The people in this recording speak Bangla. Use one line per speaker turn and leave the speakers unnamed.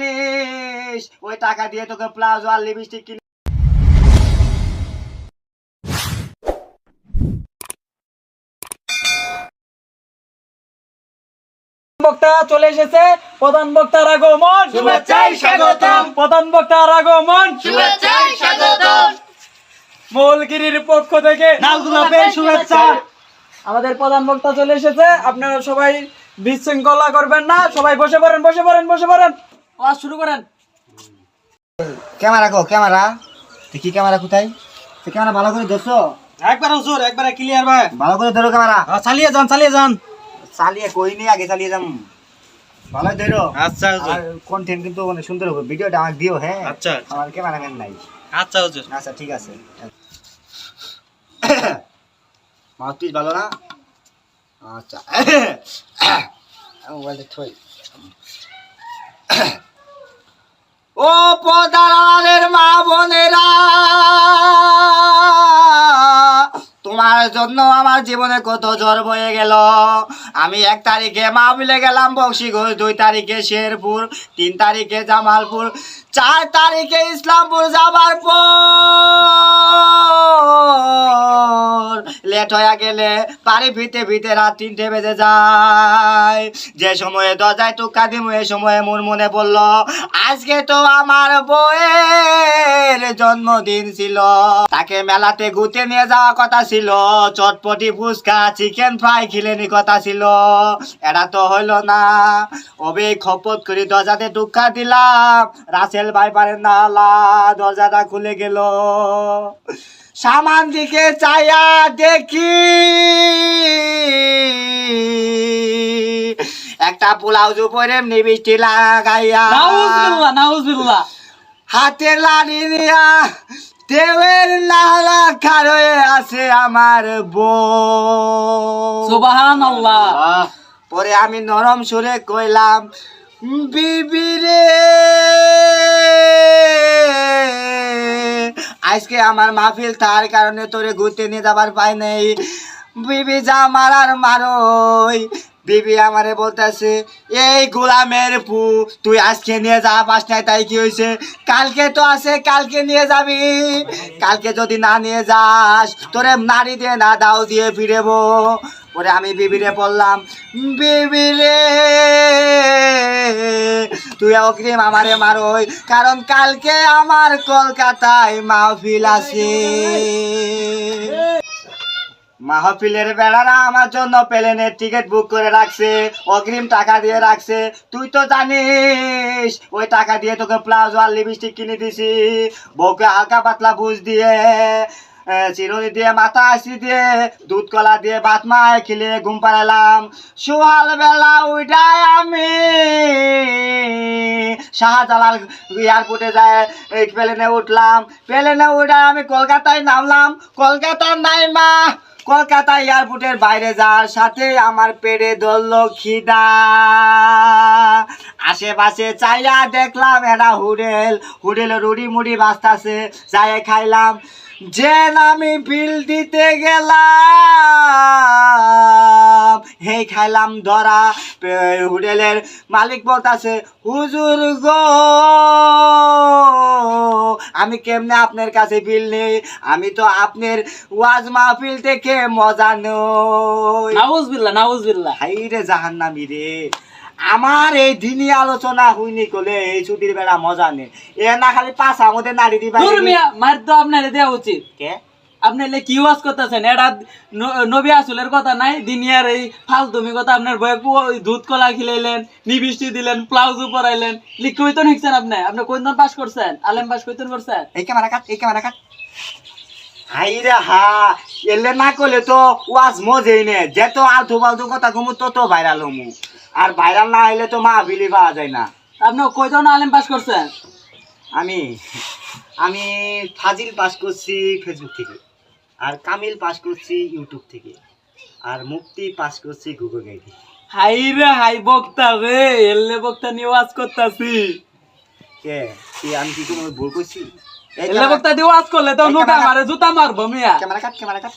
জানিস ওই টাকা দিয়ে তোকে প্লাজো আর লিপস্টিক কিনে
বক্তা চলে এসেছে। প্রধান বক্তার আগমন,
শুভেচ্ছায় স্বাগতম।
প্রধান বক্তার আগমন,
শুভেচ্ছায় স্বাগতম।
মৌলগিরির পক্ষ থেকে
নালগোলাপের শুভেচ্ছা।
আমাদের প্রধান বক্তা চলে এসেছে। আপনারা সবাই বিশৃঙ্খলা করবেন না, সবাই বসে পড়েন। ওয়াজ শুরু করেন।
ক্যামেরা কো ক্যামেরা দেখি ক্যামেরা কোথায়? তুই ক্যামেরা ভালো করে ধরছো?
একবার জোর, একবার ক্লিয়ার ভাই।
ভালো করে ধরো ক্যামেরা।
চালিয়ে যান।
চালিয়ে কই নি, আগে চালিয়ে যাম। ভালো ধরো।
আচ্ছা হুজুর।
আর কন্টেন্ট কিন্তু অনেক সুন্দর হবে। ভিডিওটা আমাকে দিও। হ্যাঁ
আচ্ছা।
আমার ক্যামেরাম্যান নাই।
আচ্ছা হুজুর।
আচ্ছা ঠিক আছে। মাউথপিস ভালো না? আচ্ছা। মোবাইলটা থই। ও পদারের মা বোনেরা, তোমার জন্য আমার জীবনে কত জ্বর বয়ে গেল। আমি 1 তারিখে মাহফিলে গেলাম বক্সিগঞ্জ, 2 তারিখে শেরপুর, 3 তারিখে জামালপুর, 4 তারিখে ইসলামপুর যাবার পর লেট হয়ে গেলে বাড়ি ফিরতে রাত 3টে বেজে যায়। যে সময়ে দরজায় টুকা দিমু এই সময়ে মোর মনে পড়ল আজকে তো আমার বউয়ের জন্মদিন ছিল। তাকে মেলাতে ঘুরতে নিয়ে যাওয়া কথা ছিল, চটপটি ফুচকা চিকেন ফ্রাই খিলেনি কথা ছিল। এটা তো হইল না। ওবে খপত করে দরজাতে টুকা দিলাম, রাসেল ভাই পারেন না, দরজাটা খুলে গেল। সামান দিকে চাইয়া দেখি একটা ব্লাউজ উপরে নিবিষ্টি লাগাইয়া
নাউজুবিল্লাহ।
হাতে লাড়ি দিয়া দেওয়ের নালা খারয়ে আছে আমার বউ।
সুবহানাল্লাহ।
পরে আমি নরম সুরে কইলাম, বিবি রে আজকে আমার মাহফিল তার কারণে তোরে ঘুরতে নিয়ে যাবার পাই নাই। বিবি যা মারার মারই। বিবি আমারে বলতেছে, এই গোলামের পু তুই আজকে নিয়ে যা পাস নাই তাই কি হয়েছে? কালকে তো আছে, কালকে নিয়ে যাবি। কালকে যদি না নিয়ে যাস তোরে নাড়ি দিয়ে না দাও দিয়ে ফিরেবো। পরে আমি বিবিরে বললাম, বিবি রে তুই অগ্রিম আমারে মারই, কারণ কালকে আমার কলকাতায় মাহফিল আছে। মাহফিলের বেড়ারা আমার জন্য প্লেনের টিকিট বুক করে রাখছে, অগ্রিম টাকা দিয়ে রাখছে। তুই তো জানিস ওই টাকা দিয়ে তোকে প্লাজো আর লিপস্টিক কিনে দিছি। বউকে হালকা পাতলা বুঝ দিয়ে, চিরুনি দিয়ে, মাথা আসি দিয়ে, দুধ কলা দিয়ে ভাত মায় খিলে ঘুম পাড়ালাম। সকাল বেলা উঠায় আমি শাহজালাল এয়ারপোর্টে যায় প্লেনে উঠলাম। প্লেনে উঠায় আমি কলকাতায় নামলাম। কলকাতার নাইমা কলকাতা এয়ারপোর্টের বাইরে যাওয়ার সাথে আমার পেটে ধরল খিদা। আশেপাশে চাইয়া দেখলাম একটা হোটেলে রুড়ি মুড়ি বাঁচতেছে, যাই খাইলাম। যে আমি বিল দিতে গেলাম হেই খাইলাম ধরা। হোটেলের মালিক বলতাছে, হুজুর গো আমি কেমনে আপনার কাছে বিল নেই? আমি তো আপনার ওয়াজ মাহফিল থেকে মজা নই।
নাউজুবিল্লাহ।
হাই রে জাহান্নামী রে, আমার এই দিনই আলোচনা হইনি কলে এই ছুটির বেলা মজা নেই। এ না খালি পাশা আমাদের নারী দিবা
মার তো আপনার দেওয়া উচিত।
কে
আপনি কি ওয়াজ করতেছেন? এটা নবী আসলের কথা নাই, দুনিয়ার এই ফালতুমি কথা। আপনার বয়ে দুধ কলা খিলাইলেন, নিবিষ্টি দিলেন, প্লাউজও পরাইলেন, লিখতে নিচ্ছেন। আপনি কোন পাস করছেন? আলেম পাস কইতেন করছেন?
এই ক্যামেরা কাট। হাই রে হা, এলে না করলে তো ওয়াজ মজেই নে। যেত আলতু ফালতু কথা ঘুমু তত ভাইরাল হমু, আর ভাইরাল না হইলে তো মা বিলি পাওয়া যায় না।
আপনি কয়জন আলেম পাস করছেন?
আমি ফাজিল পাস করছি ফেসবুক থেকে, আর কামিল পাস করছি ইউটিউব থেকে, আর মুক্তি পাস করছি গুগল থেকে।
হাই রে হাই বক্তা রে, এলে বক্তা নিয়ে ওয়াজ করতাছি।
কে আমি কি কোনো ভুল করছি?
এলে বক্তা দিয়ে ওয়াজ করলে তো নোটা মারে জুতা মারবো মিয়া।
ক্যামেরা কাট।